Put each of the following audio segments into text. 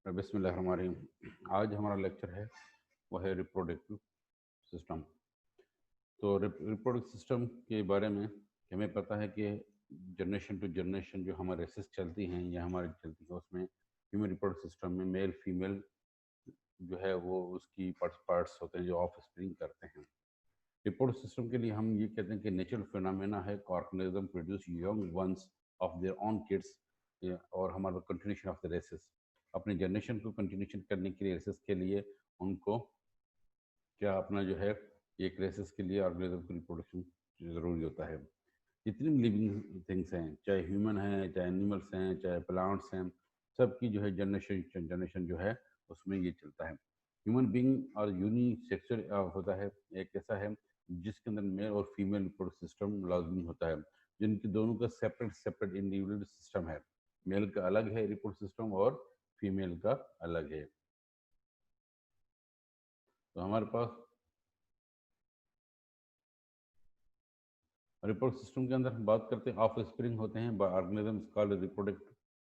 बिस्मिल्लाहिर्रहमानिर्रहीम। आज हमारा लेक्चर है वह है रिप्रोडक्टिव सिस्टम। तो रिप्रोडक्टिव सिस्टम के बारे में हमें पता है कि जनरेशन टू जनरेशन जो हमारे रेसेस चलती हैं या हमारी चलती है उसमें ह्यूमन रिप्रोडक्टिव सिस्टम में मेल फीमेल जो है वो उसकी पार्ट्स होते हैं जो ऑफ स्प्रिंग करते हैं। रिप्रोडक्टिव सिस्टम के लिए हम ये कहते हैं कि नेचुरल फिनोमेना है, organism produce young ones of their own kids, और हमारा कंटिन्यूशन ऑफ द रेसेस, अपने जनरेशन को कंटिन्यूशन करने के लिए रेसेस के लिए उनको क्या अपना जो है एक रेसेस के लिए ऑर्गेनिज्म की रिप्रोडक्शन ज़रूरी होता है। जितनी भी लिविंग थिंग्स हैं, चाहे ह्यूमन हैं, चाहे एनिमल्स हैं, चाहे प्लांट्स हैं, सबकी जो है जनरेशन जनरेशन जो है उसमें ये चलता है। ह्यूमन बीइंग और यूनिसेक्सुअल होता है, एक ऐसा है जिसके अंदर मेल और फीमेल रिप्रोडक्टिव सिस्टम लाजमी होता है, जिनकी दोनों का सेपरेट सेपरेट इंडिविजुअल सिस्टम है। मेल का अलग है रिप्रोडक्टिव सिस्टम और फीमेल का अलग है। तो हमारे पास रिप्रोडक्टिव सिस्टम के अंदर हम बात करते हैं, ऑफ स्प्रिंग होते हैं ऑर्गेनिजम्स कॉल्ड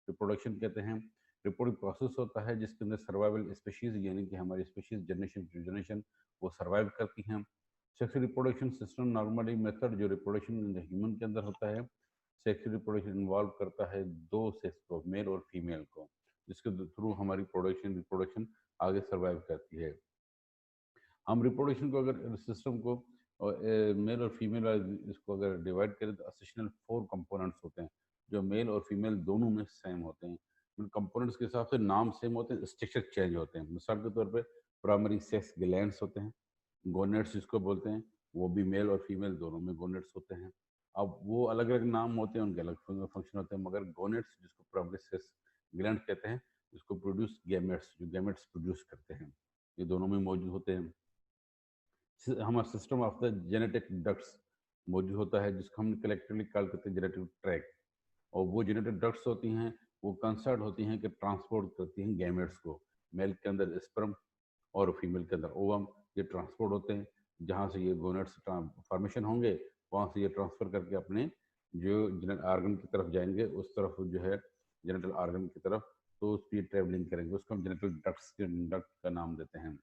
रिप्रोडक्शन कहते हैं। रिप्रोडक्टिव प्रोसेस होता है जिसके अंदर सर्वाइवल स्पीशीज यानी कि हमारी स्पीशीज जनरेशन टू जनरेशन वो सर्वाइव करती हैं। Sexual reproduction system normally method जो रिप्रोडक्शन ह्यूमन के अंदर होता है, सेक्सुअल रिप्रोडक्शन इन्वॉल्व करता है दो सेक्स को, मेल और फीमेल को, जिसके थ्रू हमारी प्रोडक्शन रिप्रोडक्शन आगे सर्वाइव करती है। हम रिप्रोडक्शन को अगर सिस्टम को मेल और फीमेल इसको अगर डिवाइड करें तो एसेंशियल 4 कंपोनेंट्स होते हैं जो मेल और फीमेल दोनों में सेम होते हैं। उन कंपोनेंट्स के हिसाब से नाम सेम होते हैं, स्ट्रक्चर चेंज होते हैं। मिसाल के तौर पे प्राइमरी सेक्स ग्लैंड्स होते हैं, गोनेट्स जिसको बोलते हैं, वो भी मेल और फीमेल दोनों में गोनेट्स होते हैं। अब वो अलग अलग नाम होते हैं, उनके अलग फंक्शन होते हैं, मगर गोनेट्स जिसको प्राइमरी सेक्स ग्लैंड कहते हैं, जिसको प्रोड्यूस गैमेट्स जो गैमेट्स प्रोड्यूस करते हैं, ये दोनों में मौजूद होते हैं। हमारा system of the genetic ducts मौजूद होता है जिसको हम कलेक्टिवली कॉल करते हैं जेनेटिक ट्रैक। और वो जेनेटिक डक्ट्स होती हैं, वो कंसर्ट होती हैं कि ट्रांसपोर्ट करती हैं गैमेट्स को, मेल के अंदर स्पर्म और फीमेल के अंदर ओवम। ये ट्रांसपोर्ट होते हैं, जहाँ से ये गोनेट्स फॉर्मेशन होंगे, वहाँ से ये ट्रांसफर करके अपने जो जेनेट आर्गन की तरफ जाएंगे, उस तरफ जो है जेनेटल आर्गन की तरफ, तो उस पर ट्रेवलिंग करेंगे, उसको हम जेनेटल डक्ट का नाम देते हैं,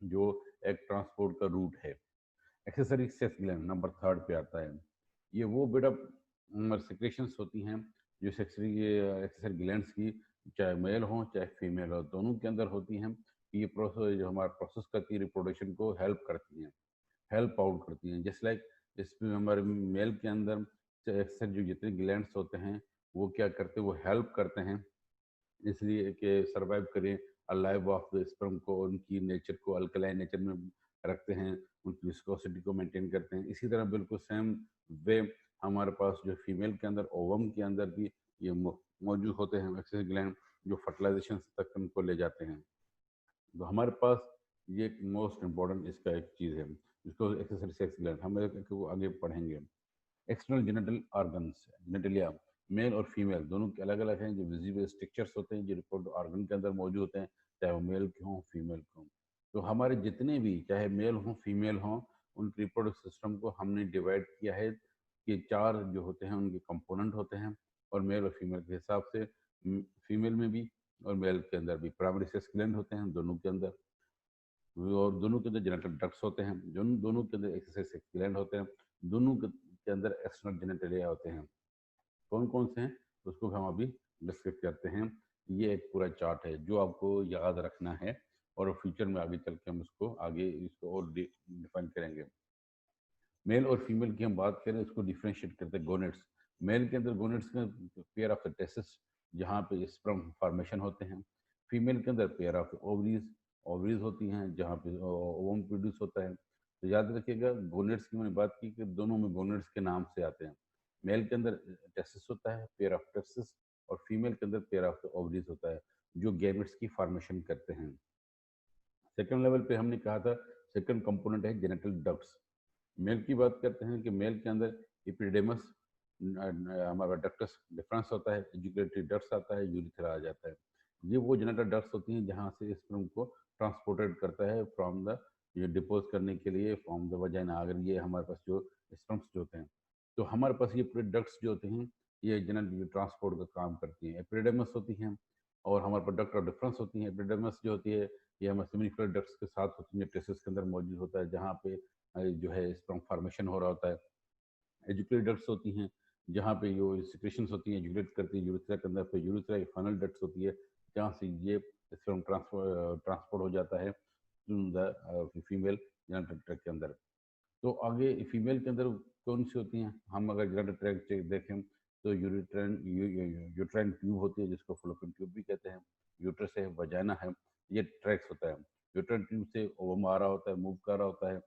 जो एक ट्रांसपोर्ट का रूट है। एक्सेसरी सेक्स ग्लैंड नंबर 3 पे आता है। ये वो बिट ऑफ सिक्रेशंस होती हैं जो एक्सेसरी ग्लैंड्स की, चाहे मेल हो चाहे फीमेल हो, दोनों के अंदर होती हैं। ये प्रोसेस जो हमारा प्रोसेस करती है रिप्रोडक्शन को हेल्प करती हैं, हेल्प आउट करती हैं। जस्ट लाइक इसमें हमारे मेल के अंदर एक्सेसरी जो जितने ग्लैंड्स होते हैं वो क्या करते हैं, वो हेल्प करते हैं इसलिए कि सर्वाइव करें, अलाइव ऑफ द स्पर्म को, उनकी नेचर को अल्कलाइन नेचर में रखते हैं, उनकी विस्कोसिटी को मेंटेन करते हैं। इसी तरह बिल्कुल सेम वे हमारे पास जो फीमेल के अंदर ओवम के अंदर भी ये मौजूद होते हैं एक्सेस ग्लैंड, जो फर्टिलाइजेशन तक उनको ले जाते हैं। तो हमारे पास ये एक मोस्ट इम्पॉर्टेंट इसका एक चीज़ है जिसको एक्सेसरी सेक्स ग्लैंड हम वो आगे पढ़ेंगे। एक्सटर्नल जेनिटल ऑर्गन्स, जेनेटलिया, मेल और फीमेल दोनों के अलग अलग हैं, जो विजिबल स्ट्रक्चर्स होते हैं जो रिपोर्ट ऑर्गन के अंदर मौजूद होते हैं, चाहे वो मेल के हों फीमेल के हों। तो हमारे जितने भी चाहे मेल हों फीमेल हों, उन रिप्रोडक्टिव सिस्टम को हमने डिवाइड किया है कि 4 जो होते हैं उनके कंपोनेंट होते हैं, और मेल और फीमेल के हिसाब से फीमेल में भी और मेल के अंदर भी प्राइमरी सेक्स ग्लैंड होते हैं दोनों के अंदर, और दोनों के अंदर जेनेटल डक्ट्स होते हैं, दोनों के अंदर एक्सेसरी सेक्स ग्लैंड होते हैं, दोनों के अंदर एक्सटर्नल जेनेटलिया होते हैं। कौन कौन से हैं उसको हम अभी डिस्कस करते हैं। ये एक पूरा चार्ट है जो आपको याद रखना है, और फ्यूचर में आगे चल के हम इसको और डिफाइन करेंगे। मेल और फीमेल की हम बात करें, इसको डिफ्रेंशिएट करते हैं गोनेट्स। मेल के अंदर गोनेट्स का पेयर ऑफ द टेस्टिस जहाँ पे स्पर्म फॉर्मेशन होते हैं। फीमेल के अंदर पेयर ऑफ ओवरीज, ओवरीज होती हैं जहाँ पे ओवम प्रोड्यूस होता है। तो याद रखिएगा गोनेट्स की मैंने बात की कि दोनों में गोनेट्स के नाम से आते हैं। मेल के अंदर टेस्टिस होता है, पेयर ऑफ टेस्टिस, और फीमेल के अंदर पेयर ऑफ ओवरीज होता है जो गैमेट्स की फॉर्मेशन करते हैं। सेकंड लेवल पे हमने कहा था सेकंड कंपोनेंट है जेनेटल डक्ट्स। मेल की बात करते हैं कि मेल के अंदर एपिडेमस, हमारा डक्टस डिफरेंस होता है, एजुकेटरी डक्ट्स आता है, यूरिथ्रा आ जाता है। ये वो जेनेटल डक्ट्स होती हैं जहाँ से स्पर्म को ट्रांसपोर्टेड करता है फ्रॉम द, ये डिपोज करने के लिए फ्रॉम द वजाइना, अगर ये हमारे पास जो स्पर्म्स जो होते हैं। तो हमारे पास ये पूरे डक्ट्स जो होते हैं ये जेनेटल ट्रांसपोर्ट का काम करती हैं। एपिडेमस होती हैं, और हमारे पास डक्ट ऑफ डिफरेंस होती हैं। एपिडेर्मिस जो होती है ये हमारे सेमिनिकुलर डक्ट्स के साथ होती है, टेस्टिस के अंदर मौजूद होता है, जहाँ पे जो है स्पर्म फॉर्मेशन हो रहा होता है। एजुकेटेड डक्ट्स होती हैं जहाँ पे जो सिक्रेशंस होती हैं एजुकेट करती है यूरेथ्रा के अंदर, फिर यूरेथ्रा की फाइनल डक्ट्स होती है जहाँ से ये स्पर्म ट्रांसपोर्ट हो जाता है द फीमेल जेनिटल ट्रैक्ट के अंदर। तो आगे फीमेल के अंदर कौन सी होती हैं, हम अगर जेनिटल ट्रैक्ट देखें तो यूट्राइन ट्यूब होती है जिसको फ्लोपियन ट्यूब भी कहते हैं, यूट्रस है, वजाइना है, ये ट्रैक्स होता है। यूट्राइन ट्यूब से ओवम आ रहा होता है, मूव कर रहा होता है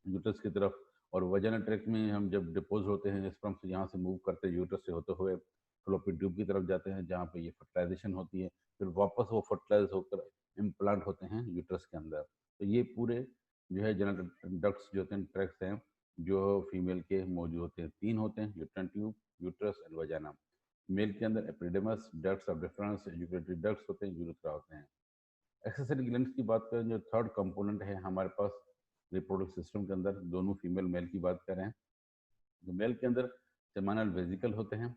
यूट्रस की तरफ, और वजाइना ट्रैक्ट में हम जब डिपोज होते हैं स्पर्म से यहाँ से मूव करते हैं यूट्रस से होते हुए फ्लोपियन ट्यूब की तरफ जाते हैं जहाँ पे ये फर्टिलाइजेशन होती है, फिर वापस वो फर्टिलाइज होकर इम्प्लांट होते हैं यूट्रस के अंदर। तो ये पूरे जो है जेनिटल डक्ट्स जो होते हैं, ट्रैक्स हैं जो फीमेल के मौजूद होते हैं। 3 होते हैं, uterine tube, uterus and vagina. Male के अंदर epididymis, ducts of deferens, ejaculatory ducts होते हैं, यूरेथ्रा होते हैं। एक्सेसरी ग्लैंड्स की बात करें, जो थर्ड कंपोनेंट है हमारे पास रिप्रोडक्टिव सिस्टम के अंदर, दोनों फीमेल मेल की बात करें तो मेल के अंदर सेमानल वेजिकल होते हैं,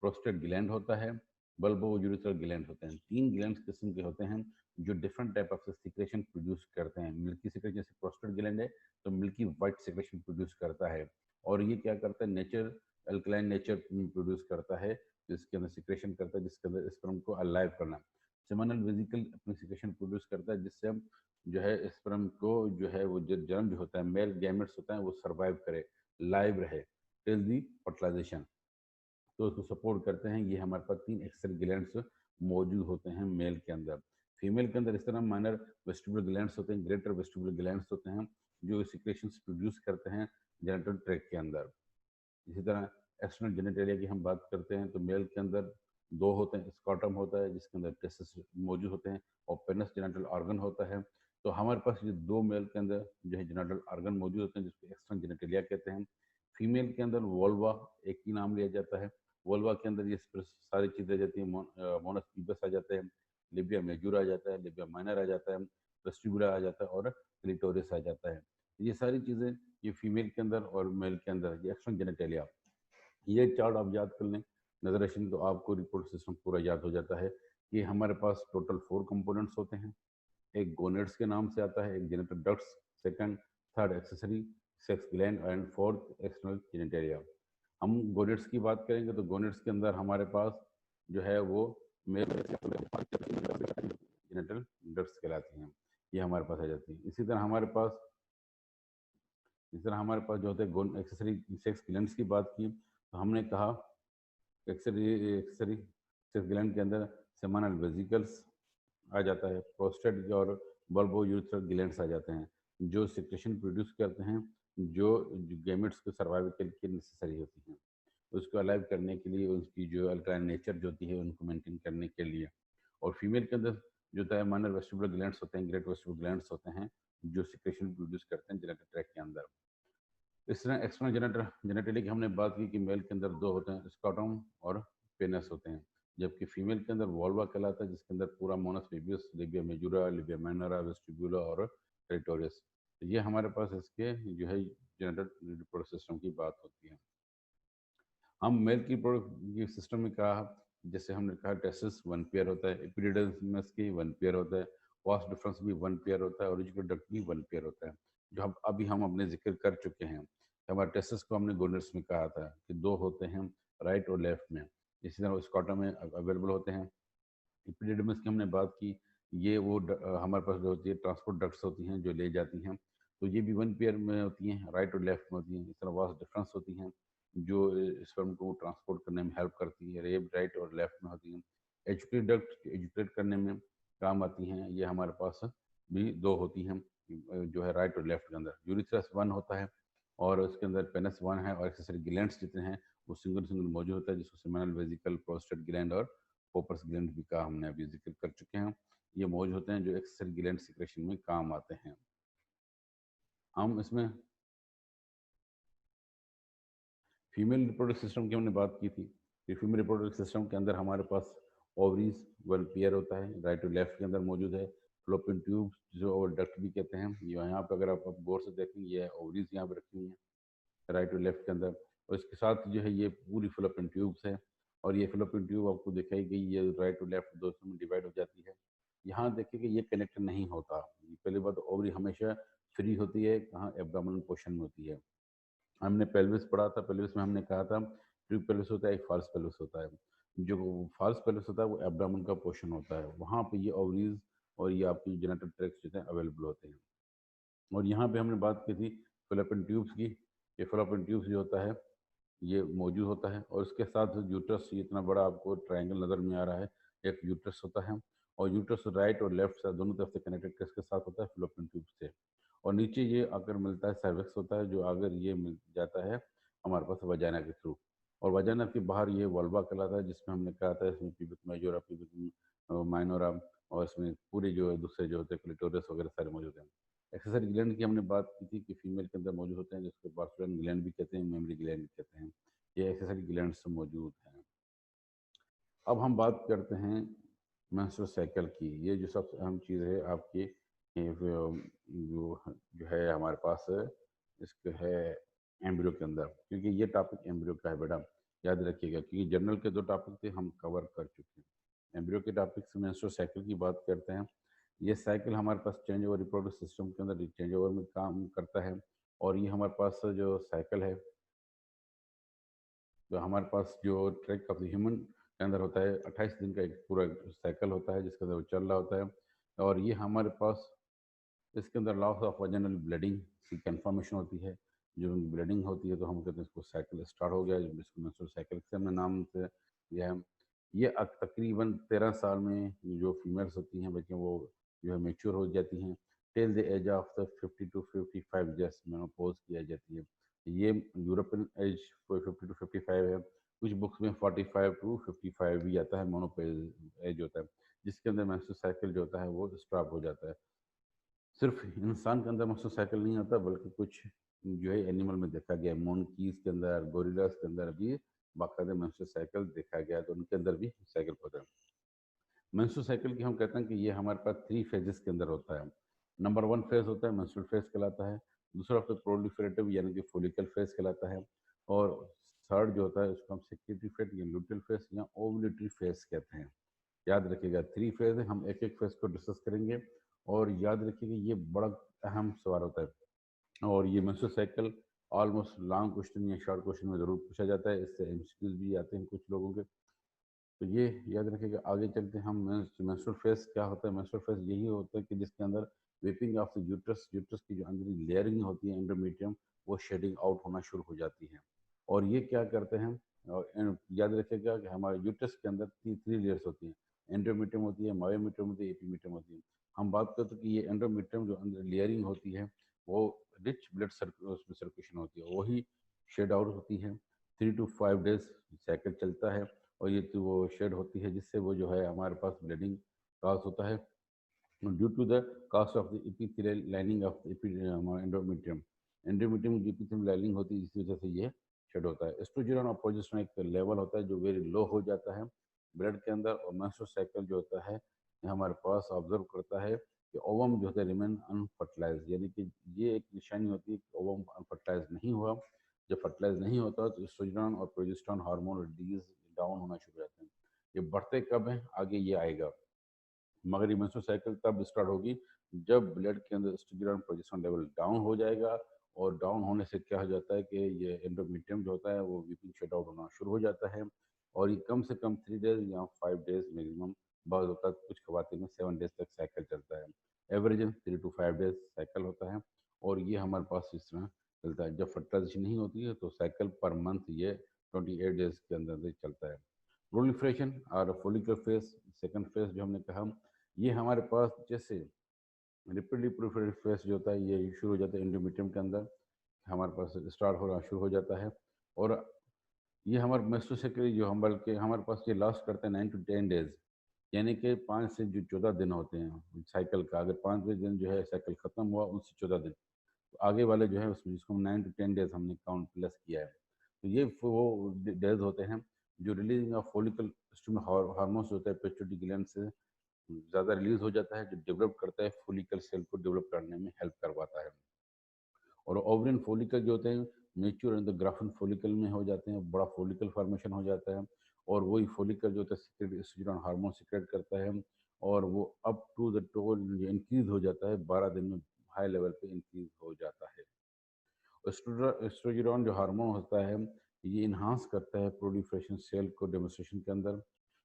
प्रोस्टेट ग्लैंड होता है, बल्बो यूरेथ्रल ग्लैंड होते हैं। 3 ग्लैंड किस्म के होते हैं जो different type of secretion produce करते हैं। मिल्की सिक्रेशन, जैसे प्रोस्टेट ग्लैंड है तो मिल्की वाइट सिक्रेशन प्रोड्यूस करता है, और ये क्या करता है, नेचर अल्कलाइन नेचर प्रोड्यूस करता है जिसके अंदर सिक्रेशन करता है, जिसके अंदर स्पर्म को अलाइव करना। सेमानल वेजिकल अपनी सिक्रेशन प्रोड्यूस करता है जिससे हम जो है स्पर्म को जो है वो जो जन्म जो होता है, मेल गैमेट्स होता है वो सर्वाइव करे, लाइव रहे टिल दी फर्टिलाइजेशन, तो उसको सपोर्ट करते हैं। ये हमारे पास 3 एक्सेसरी ग्लैंड्स मौजूद होते हैं मेल के अंदर। फीमेल के अंदर इस तरह माइनर वेस्टिबुलर ग्लैंड्स होते हैं, ग्रेटर वेस्टिबुलर ग्लैंड्स होते हैं जो सिक्रेशंस प्रोड्यूस करते हैं जेनिटल ट्रैक्ट के अंदर। इसी तरह एक्सटर्नल जेनिटेलिया की हम बात करते हैं तो मेल के अंदर 2 होते हैं, स्कॉटम होता है जिसके अंदर टेस्टिस मौजूद होते हैं, और पेनस जेनिटल ऑर्गन होता है। तो हमारे पास ये 2 मेल के अंदर जो है जेनिटल ऑर्गन मौजूद होते हैं जिसको एक्सटर्नल जेनिटेलिया कहते हैं। फीमेल के अंदर वोल्वा एक ही नाम लिया जाता है। वोल्वा के अंदर ये सारी चीज़ें आ जाती हैं, मोनस पीबस आ जाता है, लिबिया मेजूर आ जाता है, लिबिया माइनर आ जाता है, वेस्टिबुला आ जाता है, और क्लिटोरिस आ जाता है। ये सारी चीज़ें ये फीमेल के अंदर और मेल के अंदर ये एक्सटर्नल जेनिटेलिया, ये चार्ट आप याद कर लें नजरेशन तो आपको रिपोर्ट सिस्टम पूरा याद हो जाता है। कि हमारे पास टोटल 4 कंपोनेंट्स होते हैं, एक गोनेट्स के नाम से आता है, एक genital ducts, second third accessory sex gland, and fourth external genitalia. हम गोनेट्स की बात करेंगे तो गोनेट्स के अंदर हमारे पास जो है वो मेल जेनिटल डक्ट्स कहलाती हैं, ये हमारे पास आ जाती है। इसी तरह हमारे पास जो होते हैं एक्सेसरी सेक्स ग्लैंड्स की बात की तो हमने कहा एक्सेसरी एक्सेसरी सेक्स ग्लैंड के अंदर सेमानल वेजिकल्स आ जाता है, प्रोस्टेट और बल्बो यूरेथ्रल ग्लैंड्स आ जाते हैं जो सिक्रेशन प्रोड्यूस करते हैं, जो गैमेट्स के सर्वाइवल के लिए नेसेसरी होती हैं, उसको अलाइव करने के लिए, उसकी जो अल्कलाइन नेचर जो होती है उनको मेंटेन करने के लिए। और फीमेल के अंदर जो होता है माइनर वेस्टिबुलर ग्लैंड्स होते हैं, ग्रेट वेस्टिबुलर ग्लैंड्स होते हैं जो सिक्रेशन प्रोड्यूस करते हैं जेनिटल ट्रैक्ट के अंदर। इस तरह एक्सटर्नल जेनेटिली की हमने बात की कि मेल के अंदर 2 होते हैं, स्कॉटम और पेनस होते हैं, जबकि फीमेल के अंदर वोल्वा कहलाता है जिसके अंदर पूरा मोनस पीबियस, लिबिया मेजूरा, लिबिया माइनरा, वेस्टिब्यूला और टेरिटोरियस। तो ये हमारे पास इसके जो है जेनेटल रिप्रोडक्टिव सिस्टम की बात होती है। हम मेल की रिप्रोडक्टिव सिस्टम में कहा, जैसे हमने कहा टेस्टिस 1 पेयर होता है, एपिडिडम्स की 1 पेयर होता है, वास डिफरेंस भी 1 पेयर होता है, और ओरिजिनल डक्ट भी 1 पेयर होता है, जो हम अभी हम अपने जिक्र कर चुके हैं। हमारे टेस्टिस को हमने गोनेट्स में कहा था कि 2 होते हैं राइट और लेफ्ट में, इसी तरह स्कॉटा में अवेलेबल होते हैं। एपिडिडम्स की हमने बात की, ये वो हमारे पास जो होती है ट्रांसपोर्ट डक्ट्स होती हैं जो ले जाती हैं, तो ये भी 1 पेयर में होती हैं, राइट और लेफ्ट में होती हैं। इस तरह वास डिफरेंस होती हैं जो स्पर्म को ट्रांसपोर्ट करने में हेल्प करती है, रेब राइट और लेफ्ट में होती हैं। एजुकेट डक्ट एजुकेट करने में काम आती हैं, ये हमारे पास भी 2 होती हैं जो है राइट और लेफ्ट के अंदर। यूरिथ्रस 1 होता है और उसके अंदर पेनस 1 है, और एक्सेसरी ग्लैंड्स जितने हैं वो सिंगल सिंगल मौजूद होता है, जिसको सेमिनल वेजिकल, प्रोस्टेट ग्लैंड और पोपर्स ग्लैंड भी का हमने अभी जिक्र कर चुके हैं। ये मौजूद होते हैं जो एक्सेसरी ग्लैंड सिक्रेशन में काम आते हैं। हम इसमें फीमेल रिप्रोडक्टिव सिस्टम की हमने बात की थी। फीमेल रिप्रोडक्टिव सिस्टम के अंदर हमारे पास ओवरीज 1 पेयर होता है, राइट और लेफ्ट के अंदर मौजूद है। फ्लोपियन ट्यूब जो और डक्ट भी कहते हैं, यहाँ पे अगर आप गौर से देखेंगे ये ओवरीज यहाँ पे रखी हुई हैं राइट और लेफ्ट के अंदर, और इसके साथ जो है ये पूरी फ्लोपियन ट्यूब्स है, और ये फेलोपियन ट्यूब आपको दिखाई गई, ये राइट टू लेफ्ट दो में डिवाइड हो जाती है। यहाँ देखिए कि ये कनेक्ट नहीं होता। पहली बात, ओवरी हमेशा फ्री होती है, कहाँ, एब्डोमिनल पोर्शन में होती है। हमने पेल्विस पढ़ा था, पेल्विस में हमने कहा था ट्रू पेल्विस होता है, एक फॉल्स पेल्विस होता है। जो फॉल्स पेल्विस होता है वो एब्डोमेन का पोर्शन होता है, वहाँ पे ये ओवरीज और ये आपकी जेनेटल ट्रैक्ट जो है अवेलेबल होते हैं। और यहाँ पे हमने बात की थी फेलोपियन ट्यूब्स की। ये फेलोपियन ट्यूब्स जो होता है ये मौजूद होता है, और इसके साथ यूट्रस, ये इतना बड़ा आपको ट्रायंगल नज़र में आ रहा है, एक यूट्रस होता है। और यूट्रस राइट और लेफ्ट साइड दोनों तरफ से कनेक्टेड किसके साथ होता है, फेलोपियन ट्यूब से। और नीचे ये आकर मिलता है सर्विक्स होता है, जो अगर ये मिल जाता है हमारे पास वजाना के थ्रू। और वजाना के बाहर ये वल्वा कहलाता है, जिसमें हमने कहा था इसमें प्यूबिक मेजोरा, प्यूबिक माइनोरा, और इसमें पूरे जो है दूसरे जो होते हैं क्लिटोरिस वगैरह सारे मौजूद हैं। एक्सेसरी ग्लैंड की हमने बात की थी कि फीमेल के अंदर मौजूद होते हैं, जिसको बार्सुलन ग्लैंड भी कहते हैं, मेमरी ग्लैंड भी कहते हैं। ये एक्सेसरी ग्लैंड से मौजूद हैं। अब हम बात करते हैं मेंस्ट्रुअल साइकिल की। ये जो सबसे अहम चीज़ है आपकी, ये जो है हमारे पास इसके है एम्ब्रियो के अंदर, क्योंकि ये टॉपिक एम्ब्रियो का है बेटा, याद रखिएगा, क्योंकि जनरल के दो टॉपिक थे हम कवर कर चुके हैं। एम्ब्रियो के टॉपिक से मेंस्ट्रुअल साइकिल की बात करते हैं। ये साइकिल हमारे पास चेंज ओवर रिप्रोडक्टिव सिस्टम के अंदर चेंज ओवर में काम करता है। और ये हमारे पास जो साइकिल है, जो हमारे पास जो ट्रैक ऑफ द ह्यूमन के अंदर होता है, 28 दिन का एक पूरा साइकिल होता है जिसके अंदर वो चल रहा होता है। और ये हमारे पास इसके अंदर लॉस ऑफ वजनल ब्लीडिंग की कन्फर्मेशन होती है। जो ब्लीडिंग होती है तो हम कहते हैं इसको साइकिल स्टार्ट हो गया, जिसको मेंस्ट्रुअल साइकिल से हमने नाम से लिया है। ये तकरीबन 13 साल में जो फीमेल्स होती हैं बच्चियाँ, वो जो है मेच्योर हो जाती हैं। Till the age of the 50 to 55 years menopause की एज जाती है। ये यूरोपियन एज 50 टू 55 है। कुछ बुक्स में 45 टू 55 भी आता है, मोनोपेज एज होता है, जिसके अंदर मेंस्ट्रुअल साइकिल जो होता है वो स्टॉप हो जाता है। सिर्फ इंसान के अंदर मेंस्ट्रुअल साइकिल नहीं होता, बल्कि कुछ जो है एनिमल में देखा गया है, मोनकीज के अंदर, गोरिल्लास के अंदर भी बाकायदा मेंस्ट्रुअल साइकिल देखा गया है, तो उनके अंदर भी साइकिल होता है। मेंस्ट्रुअल साइकिल की हम कहते हैं कि ये हमारे पास 3 फेजेस के अंदर होता है। नंबर 1 फेज होता है मेंस्ट्रुअल फेज कहलाता है। दूसरा होता है प्रोलिफरेटिव यानी कि फोलिकल फेज कहलाता है। और थर्ड जो होता है उसको हम सेक्रेटरी फेज या लुटियल फेज या ओवुलेटरी फेज कहते हैं। याद रखिएगा 3 फेज है, हम एक एक फेज को डिस्कस करेंगे। और याद रखिएगा ये बड़ा अहम सवाल होता है, और ये menstrual cycle almost long question या शॉर्ट क्वेश्चन में ज़रूर पूछा जाता है, इससे एमसीक्यूज भी आते हैं कुछ लोगों के। तो ये याद रखिएगा। आगे चलते हैं हम मेंस्ट्रुअल फेज क्या होता है। मेंस्ट्रुअल फेज यही होता है कि जिसके अंदर vaping of the uterus, uterus की जो अंदर लेयरिंग होती है एंडोमेट्रियम, वो शेडिंग आउट होना शुरू हो जाती है। और ये क्या करते हैं, और याद रखिएगा कि हमारे यूट्रस के अंदर 3 लेयर्स होती हैं। एंडोमेट्रियम होती है, मायोमेट्रियम होती है, एपीमेट्रियम होती है। हम बात करते हैं कि ये एंडोमेट्रियम जो अंदर लेयरिंग होती है वो रिच ब्लड सर्कुलेशन होती है, वही शेड आउट होती है। 3 to 5 डेज साइकिल चलता है, और ये तो वो शेड होती है, जिससे वो जो है हमारे पास ब्लीडिंग कॉज होता है due to the cost of the epithelial lining of endometrium. Endometrium की एपिथेलियल लाइनिंग होती है, जिसकी वजह से ये शेड होता है। एस्ट्रोजन और प्रोजेस्टेरोन एक लेवल होता है जो वेरी लो हो जाता है ब्लड के अंदर। और मेंस्ट्रुअल साइकिल जो होता है ये हमारे पास ऑब्जर्व करता है कि ओवम जो होता है रिमेन अनफर्टिलाइज, यानी कि ये एक निशानी होती है कि ओवम अनफर्टिलाइज नहीं हुआ। जब फर्टिलाइज नहीं होता तो एस्ट्रोजन और प्रोजेस्टेरोन हार्मोन रिलीज डाउन होना शुरू हो जाते हैं। ये बढ़ते कब हैं, आगे ये आएगा। मगर ये मेंस्ट्रुअल साइकिल तब स्टार्ट होगी जब ब्लड के अंदर एस्ट्रोजन प्रोजेस्टेरोन लेवल डाउन हो जाएगा। और डाउन होने से क्या हो जाता है कि ये एंडोमेट्रियम जो होता है वो वीपिंग शट आउट होना शुरू हो जाता है। और ये कम से कम 3 डेज या 5 डेज मैक्सिमम, बाद होता है कुछ खवातीन में 7 डेज तक साइकिल चलता है। एवरेज 3 to 5 डेज साइकिल होता है। और ये हमारे पास इस तरह चलता है। जब फर्टिलाइजेशन नहीं होती है तो साइकिल पर मंथ ये 28 डेज के अंदर से चलता है। प्रोलिफरेशन और फोलिकुलर फेज, सेकंड फेज जो हमने कहा, ये हमारे पास जैसे रिपीटली प्रोलिफरेटिव फेज जो होता है ये शुरू हो जाता है एंडोमेट्रियम के अंदर, हमारे पास स्टार्ट होना शुरू हो जाता है। और ये हमारे मेस्टोसेक्री जो हम बल्कि हमारे पास ये लास्ट करते हैं 9 to 10 डेज, यानी कि 5 से जो 14 दिन होते हैं साइकिल का। अगर 5वें दिन जो है साइकिल खत्म हुआ, उससे 14 दिन तो आगे वाले जो है उसमें, जिसको हम 9 to 10 डेज हमने काउंट प्लस किया है। तो ये वो डेज होते हैं जो रिलीजिंग ऑफ फोलिकल हार्मोन्स होता है पेट्यूटरी ग्लैंड से ज़्यादा रिलीज हो जाता है, जो डेवलप करता है फोलिकल सेल को डेवलप करने में हेल्प करवाता है। और ओवरिन फोलिकल जो होते हैं mature in the graphene follicle में हो जाते हैं, बड़ा फोलिकल फॉर्मेशन हो जाता है। और वही फोलिकल जो होता है सीक्रेट एस्ट्रोजन हार्मोन सीक्रेट करता है, और वो up to the toll increase हो जाता है 12 दिन में, हाई लेवल पे इंक्रीज हो जाता है। एस्ट्रोजन जो हार्मोन होता है ये इन्हांस करता है प्रोलिफरेशन सेल को डेमोस्ट्रेशन के अंदर,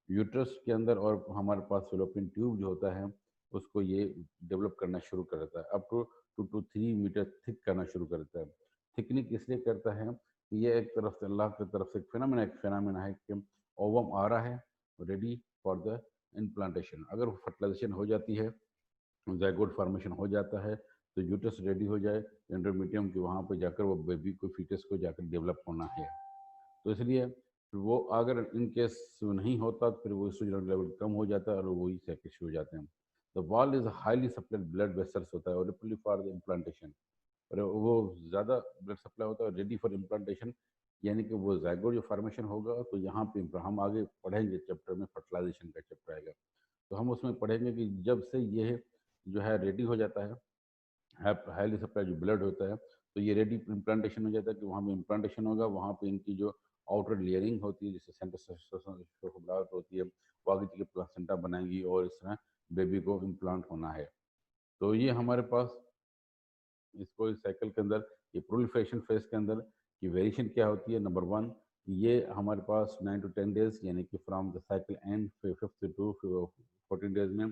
यूट्रस के अंदर, और हमारे पास फेलोपियन ट्यूब जो होता है उसको ये डेवलप करना शुरू कर देता है, up to 2 to 3 metre thick करना शुरू कर देता है। थिकनिक इसलिए करता है कि ये एक तरफ से अल्लाह की तरफ से एक फिनोमेना है कि ओवम आ रहा है रेडी फॉर द इम्प्लांटेशन। अगर फर्टिलाइजेशन हो जाती है, ज़ायगोट फॉर्मेशन हो जाता है, तो यूट्रस रेडी हो जाए एंडोमेट्रियम के, वहाँ पे जाकर वो बेबी को फीटस को जाकर डेवलप होना है। तो इसलिए वो अगर इन केस नहीं होता तो फिर वो एस्ट्रोजन लेवल कम हो जाता है और वही सेक्रेट हो जाते हैं। The wall is highly supplied blood vessels होता है और रिपली फॉर द इम्प्लांटेशन, और वो ज़्यादा ब्लड सप्लाई होता है रेडी फॉर इम्प्लांटेशन, यानी कि वो जायगोट जो फॉर्मेशन होगा तो यहाँ पे हम आगे पढ़ेंगे चैप्टर में, फर्टिलाइजेशन का चैप्टर आएगा, तो हम उसमें पढ़ेंगे कि जब से ये जो है रेडी हो जाता है, हाईली सप्लाई जो ब्लड होता है, तो ये रेडी इम्प्लांटेशन हो जाता है कि वहाँ पे इम्प्लांटेशन होगा, वहाँ पे इनकी जो आउटर लेयरिंग होती है जिससे सेंटर होती है वो आगे चल के प्लासेंटा बनाएंगी और इस तरह बेबी को इम्प्लांट होना है। तो ये हमारे पास इसको इस साइकिल के अंदर, ये प्रोलिफरेशन फेज के अंदर की वेरिएशन क्या होती है। नंबर वन, ये हमारे पास 9 to 10 डेज, यानी कि from the cycle and 5 to 14 days में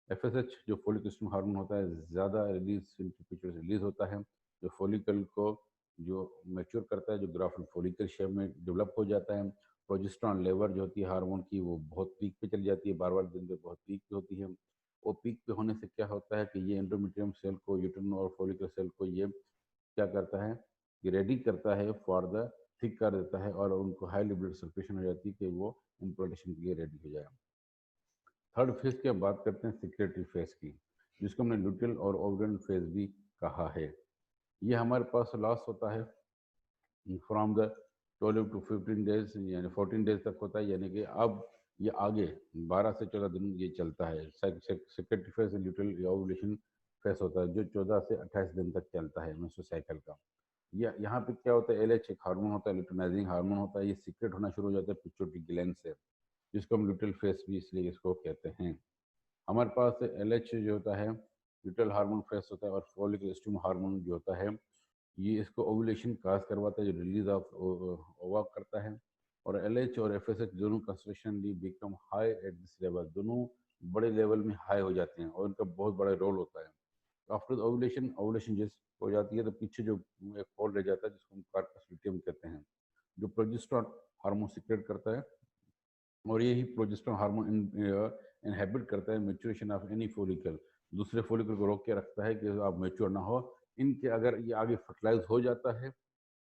एफएसएच जो फोलिक स्टिमुलेटिंग हार्मोन होता है ज़्यादा रिलीज होता है, जो फोलिकल को जो मैच्योर करता है, जो ग्राफ्ट फोलिकल शेप में डेवलप हो जाता है। प्रोजेस्टेरॉन लेवल जो होती है हार्मोन की वो बहुत पीक पे चली जाती है, बार बार दिन पे बहुत पीक पे होती है। वो पीक पे होने से क्या होता है कि ये एंडोमेट्रियम सेल को, यूटेरिन और फोलिकल सेल को ये क्या करता है कि रेडी करता है फॉर द थिक कर देता है, और उनको हाईली ब्लड सर्कुलेशन हो जाती है कि वो इम्प्लांटेशन के लिए रेडी हो जाए। थर्ड फेज की हम बात करते हैं सिक्रेटरी फेज की, जिसको हमने ल्यूटियल और ओवरियन फेज भी कहा है। ये हमारे पास लास्ट होता है फ्रॉम द 12 to 15 डेज, यानी 14 डेज तक होता है, यानी कि अब ये आगे 12 से 14 दिन ये चलता है। Secretary phase luteal ovulation phase होता है जो 14 से 28 दिन तक चलता है मेंस्ट्रुअल साइकिल का। ये यहाँ पे क्या होता है, एलएच एक हार्मोन होता है, ल्यूटिनाइजिंग हार्मोन होता है, ये सीक्रेट होना शुरू हो जाता है पिट्यूटरी ग्लैंड से, जिसको हम ल्यूटियल फेज भी इसलिए इसको कहते हैं। हमारे पास एलएच जो होता है ल्यूटियल हार्मोन फेज होता है, और फोलिक स्टिमुलेटिंग हार्मोन जो होता है ये इसको ओवुलेशन काज करवाता है, जो रिलीज ऑफ ओवा करता है। और एलएच और एफएसएच दोनों concentration become high at this level, दोनों बड़े लेवल में हाई हो जाते हैं और इनका बहुत बड़ा रोल होता है। आफ्टर ओवुलेशन, ओवुलेशन जिस हो जाती है तो पीछे जो एक फोल्ड रह जाता है जिसको हम कार्पस ल्यूटियम कहते हैं, जो प्रोजेस्टेरॉन हार्मोन सीक्रेट करता है, और यही प्रोजेस्टेरॉन हार्मोन इनहेबिट करता है मैच्योरेशन ऑफ एनी फॉलिकल, दूसरे फॉलिकल को रोक के रखता है कि आप मैच्योर ना हो इनके। अगर ये आगे फर्टिलाइज हो जाता है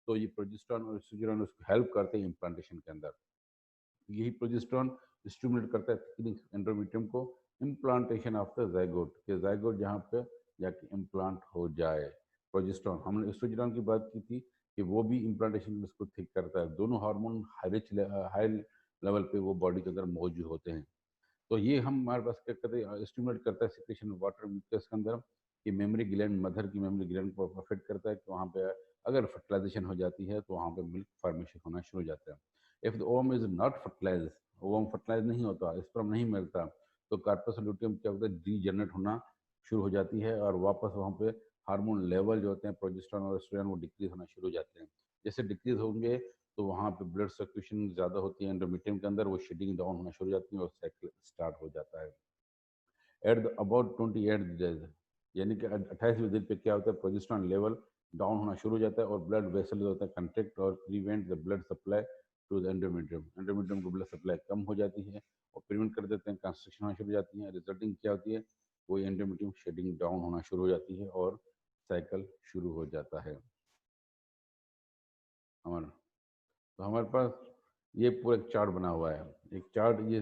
तो ये प्रोजेस्टेरॉन और एस्ट्रोजन उसको हेल्प करते हैं इम्प्लांटेशन के अंदर। यही प्रोजेस्टेरॉन स्टिमुलेट करता है थिकनिंग एंडोमेट्रियम को, इम्प्लांटेशन ऑफ द जाइगोट के, जाइगोट जहाँ पे जाके इम्प्लांट हो जाए। प्रोजेस्टेरॉन, हमने एस्ट्रोजन की बात की थी कि वो भी इम्प्लांटेशन में उसको थिक करता है। दोनों हार्मोन हाई लेवल पे वो बॉडी के अंदर मौजूद होते हैं। तो ये हम हमारे पास क्या करते हैं, स्टिमुलेट करता है सिक्रेशन वाटर म्यूकस के अंदर, कि मेमोरी ग्लैंड, मदर की मेमोरी ग्लैंड को अफेक्ट करता है कि वहाँ पे अगर फर्टिलाइजेशन हो जाती है तो वहाँ पे मिल्क फॉर्मेशन होना शुरू हो जाता है। If the ovum is not fertilize, ovum fertilize नहीं होता, स्पर्म नहीं मिलता, तो कार्पस ल्यूटियम क्या होता है, डीजनरेट होना शुरू हो जाती है और वापस वहाँ पे हार्मोन लेवल जो होते हैं प्रोजेस्टेरॉन और एस्ट्रोजन वो डिक्रीज होना शुरू हो जाते हैं। जैसे डिक्रीज होंगे तो वहाँ पे ब्लड सर्कुलेशन ज़्यादा होती है एंडोमेट्रियम के अंदर, वो शेडिंग डाउन होना शुरू हो जाती है और साइकिल स्टार्ट हो जाता है। एट द अबाउट 28 डेज, यानी कि 28वें दिन पे क्या होता है, प्रोजेस्टेरॉन लेवल डाउन होना शुरू हो जाता है और ब्लड वेसल होता है कंट्रैक्ट और prevent the blood supply to the endometrium, endometrium को ब्लड सप्लाई कम हो जाती है और प्रिवेंट कर देते हैं, कंस्ट्रक्शन होना शुरू हो जाती है। रिजल्टिंग क्या होती है, वो एंडोमेट्रियम शेडिंग डाउन होना शुरू हो जाती है और साइकिल शुरू हो जाता है हमारा। तो हमारे पास ये पूरा एक चार्ट बना हुआ है, एक चार्ट, ये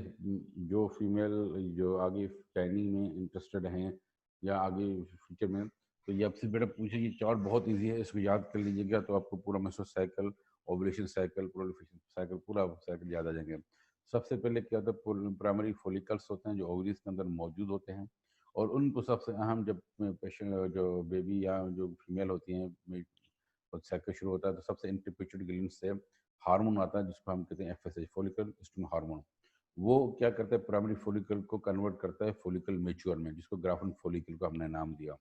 जो फीमेल जो आगे ट्रेनिंग में इंटरेस्टेड हैं या आगे फ्यूचर में, तो ये आपसे बेटा पूछे, ये चार्ट बहुत इजी है, इसको याद कर लीजिएगा तो आपको पूरा menstrual cycle, ovulation cycle, proliferation cycle, पूरा साइकिल याद आ जाएंगे। सबसे पहले क्या होता है, प्राइमरी फॉलिकल्स होते हैं जो ओवरीज के अंदर मौजूद होते हैं, और उनको सबसे अहम जब पेशेंट जो बेबी या जो फीमेल होती हैं साइकिल शुरू होता है तो सबसे इंटरपिट्यूटरी ग्लैंड से हार्मोन आता है जिसको हम कहते हैं एफएसएच, फॉलिकल स्टिमुलेटिंग हार्मोन। वो क्या करता है, प्राइमरी फॉलिकल को कन्वर्ट करता है फॉलिकल मैच्योर में, जिसको ग्राफिन फॉलिकल को हमने नाम दिया।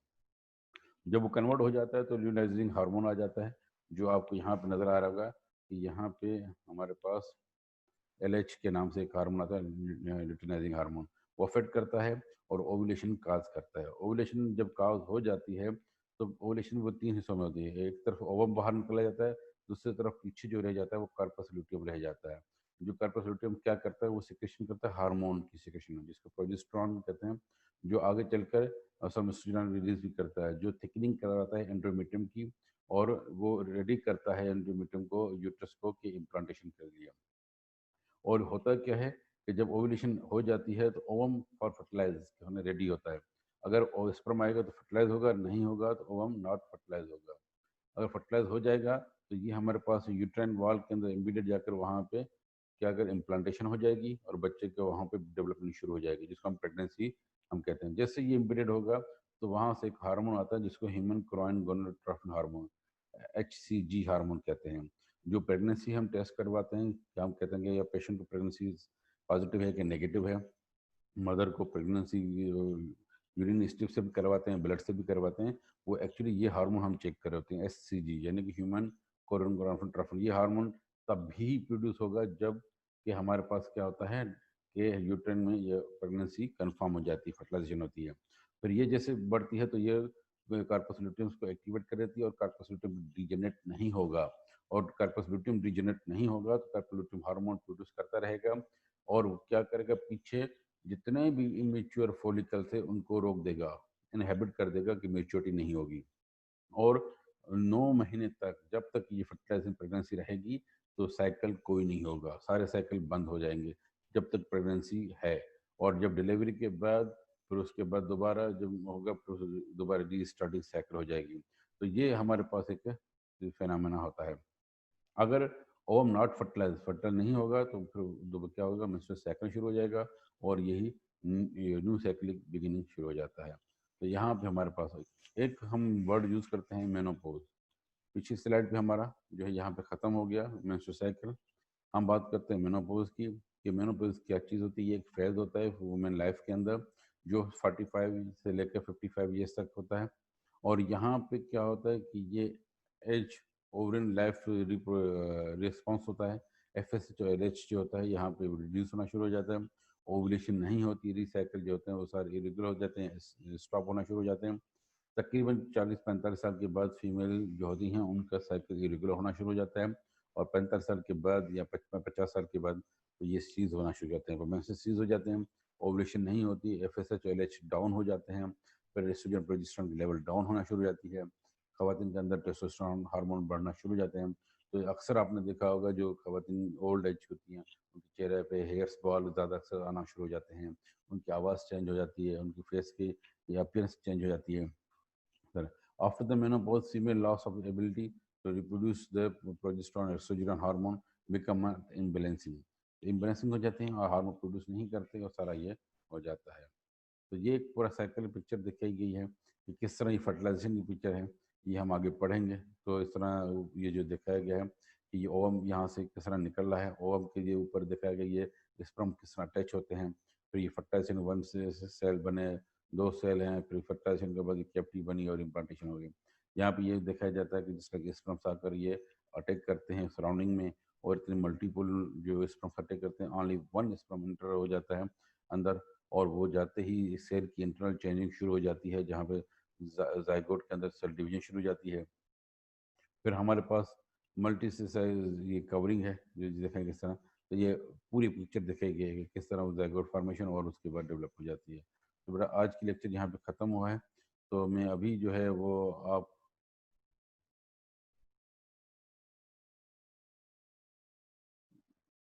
जब वो कन्वर्ट हो जाता है तो ल्यूटिनाइजिंग हार्मोन आ जाता है, जो आपको यहाँ पे नजर आ रहा होगा कि यहाँ पे हमारे पास एलएच के नाम से एक हार्मोन आता है, ल्यूटिनाइजिंग हार्मोन। वो अफेक्ट करता है और ओवुलेशन काज करता है। ओवुलेशन जब काज हो जाती है तो ओवुलेशन वो तीन हिस्सों में होती है। एक तरफ ओवम बाहर निकला जाता है, दूसरी तरफ पीछे जो रह जाता है वो कार्पस ल्यूटियम रह जाता है। जो कार्पस ल्यूटियम क्या करता है, वो सिक्रेशन करता है हार्मोन की सिक्रेशन, जिसको प्रोजेस्टेरॉन कहते हैं, जो आगे चलकर समस्टिरोन रिलीज भी करता है, जो थिकनिंग करवाता है एंड्रोमेट्रियम की, और वो रेडी करता है एंड्रोमेट्रियम को, यूट्रस को, कि इम्प्लांटेशन कर लिया। और होता क्या है कि जब ओवुलेशन हो जाती है तो ओवम फॉर फर्टिलाइज होने रेडी होता है। अगर स्पर्म आएगा तो फर्टिलाइज होगा, नहीं होगा तो ओवम नॉट फर्टिलाइज होगा। अगर फर्टिलाइज हो जाएगा तो ये हमारे पास यूट्राइन वॉल के अंदर इमीडिएट जाकर वहाँ पे क्या अगर इम्प्लांटेशन हो जाएगी और बच्चे के वहाँ पे डेवलपमेंट शुरू हो जाएगी, जिसको हम प्रेगनेंसी हम कहते हैं। जैसे ये इमीडिएट होगा तो वहाँ से एक हार्मोन आता है जिसको human chorionic gonadotropin hormone, HCG hormone कहते हैं, जो प्रेगनेंसी हम टेस्ट करवाते हैं, क्या हम कहते हैं कि या पेशेंट को प्रेगनेंसी पॉजिटिव है कि नेगेटिव है। मदर को प्रेगनेंसी यूरिन स्ट्रिप से भी करवाते हैं, ब्लड से भी करवाते हैं। वो एक्चुअली ये हार्मोन हम चेक कर रहे होते हैं, HCG यानी कि ह्यूमन कोरोन गोनाडोट्रोपिन। ये हार्मोन तभी प्रोड्यूस होगा जब कि हमारे पास क्या होता है कि यूट्राइन में ये प्रेगनेंसी कंफर्म हो जाती है, फर्टिलाइजेशन होती है। फिर ये जैसे बढ़ती है तो ये कार्पस ल्यूटियम को एक्टिवेट कर देती है और कार्पस ल्यूटियम डिजेनरेट नहीं होगा। और कार्पस ल्यूटियम डिजेनरेट नहीं होगा तो कार्पस ल्यूटियम हार्मोन प्रोड्यूस करता रहेगा, और वो क्या करेगा, पीछे जितने भी इमेच्योर फॉलिकल्स है उनको रोक देगा, इनहेबिट कर देगा कि मेच्योरिटी नहीं होगी। और 9 महीने तक, जब तक ये फर्टिलाइजिंग प्रेगनेंसी रहेगी तो साइकिल कोई नहीं होगा, सारे साइकिल बंद हो जाएंगे जब तक प्रेगनेंसी है। और जब डिलीवरी के बाद फिर उसके बाद दोबारा जब होगा फिर दोबारा रीस्टार्टिंग साइकिल हो जाएगी। तो ये हमारे पास एक फिनोमेना होता है। अगर ओवम नॉट फर्टिलाइज फर्टाइल नहीं होगा तो फिर क्या होगा, मेंस्ट्रुअल साइकिल शुरू हो जाएगा और यही न्यू साइक्लिक बिगिनिंग शुरू हो जाता है। तो यहाँ पे हमारे पास एक हम वर्ड यूज करते हैं मेनोपॉज। पिछली स्लाइड पे हमारा जो है यहाँ पे खत्म हो गया मेंस्ट्रुअल साइकिल। हम बात करते हैं मेनोपॉज की, कि मेनोपॉज क्या चीज़ होती है। ये एक फेज होता है वुमेन लाइफ के अंदर जो 45 से लेकर 55 ईयर्स तक होता है। और यहाँ पे क्या होता है कि ये एज ओवरिन लाइफ रिस्पॉन्स होता है। FSH और LH जो होता है यहाँ पे रिड्यूस होना शुरू हो जाता है। ओवुलेशन नहीं होती, रिसाइकिल जो होते हैं वो सारे इरेगुलर हो जाते हैं, स्टॉप होना शुरू हो जाते हैं। तकरीबन 40-45 साल के बाद फीमेल जो होती हैं उनका साइकिल इरेगुलर होना शुरू हो जाता है। और 45 साल के बाद या 55-50 साल के बाद तो ये सीज होना शुरू हो जाते हैं, मेंसेस सीज हो जाते हैं, ओवुलेशन नहीं होती, FSH और LH डाउन हो जाते हैं। फिर एस्ट्रोजन प्रोजेस्टेरॉन की लेवल डाउन होना शुरू हो जाती है, खवातीन के अंदर टेस्टोस्टेरोन हार्मोन बढ़ना शुरू हो जाते हैं। तो अक्सर आपने देखा होगा जो खवातीन ओल्ड एज होती हैं उनके चेहरे पे हेयर्स बॉल ज़्यादा अक्सर आना शुरू हो जाते हैं, उनकी आवाज़ चेंज हो जाती है, उनकी फेस की अपीयरेंस चेंज हो जाती है। Sir, after the menopause, female loss of the ability to reproduce the progesterone or estrogen hormone become imbalancing. इम्बेलेंसिंग हो जाते हैं और हार्मोन प्रोड्यूस नहीं करते और सारा ये हो जाता है। तो ये एक पूरा साइकिल पिक्चर दिखाई गई है कि किस तरह ये फर्टिलाइजेशन की पिक्चर है। ये हम आगे पढ़ेंगे तो इस तरह ये जो दिखाया गया है कि ये ओवम यहाँ से किस तरह निकल रहा है, ओवम के ये ऊपर दिखाया गया ये स्पर्म किस तरह अटैच होते हैं। फिर ये फर्टिलाइजेशन वन से सेल बने, 2 सेल हैं, फिर फर्टिलाइजेशन के बाद कैविटी बनी और इम्प्लांटेशन हो गई। यहाँ पे ये दिखाया जाता है कि जिस तरह के स्पर्म्स आकर ये अटैक करते हैं सराउंडिंग में, और इतने मल्टीपल जो स्पर्म्स अटैक करते हैं, ओनली वन स्पर्म इंटर हो जाता है अंदर, और वो जाते ही सेल की इंटरनल चेंजिंग शुरू हो जाती है जहाँ पे जाइगोट के अंदर सेल डिवीजन शुरू हो जाती है। फिर हमारे पास मल्टी ये कवरिंग है जो देखेंगे किस तरह। तो ये पूरी पिक्चर दिखेगी कि किस तरह वो जाइगोट फॉर्मेशन और उसके बाद डेवलप हो जाती है। तो बेटा आज की लेक्चर यहाँ पे ख़त्म हुआ है। तो मैं अभी जो है वो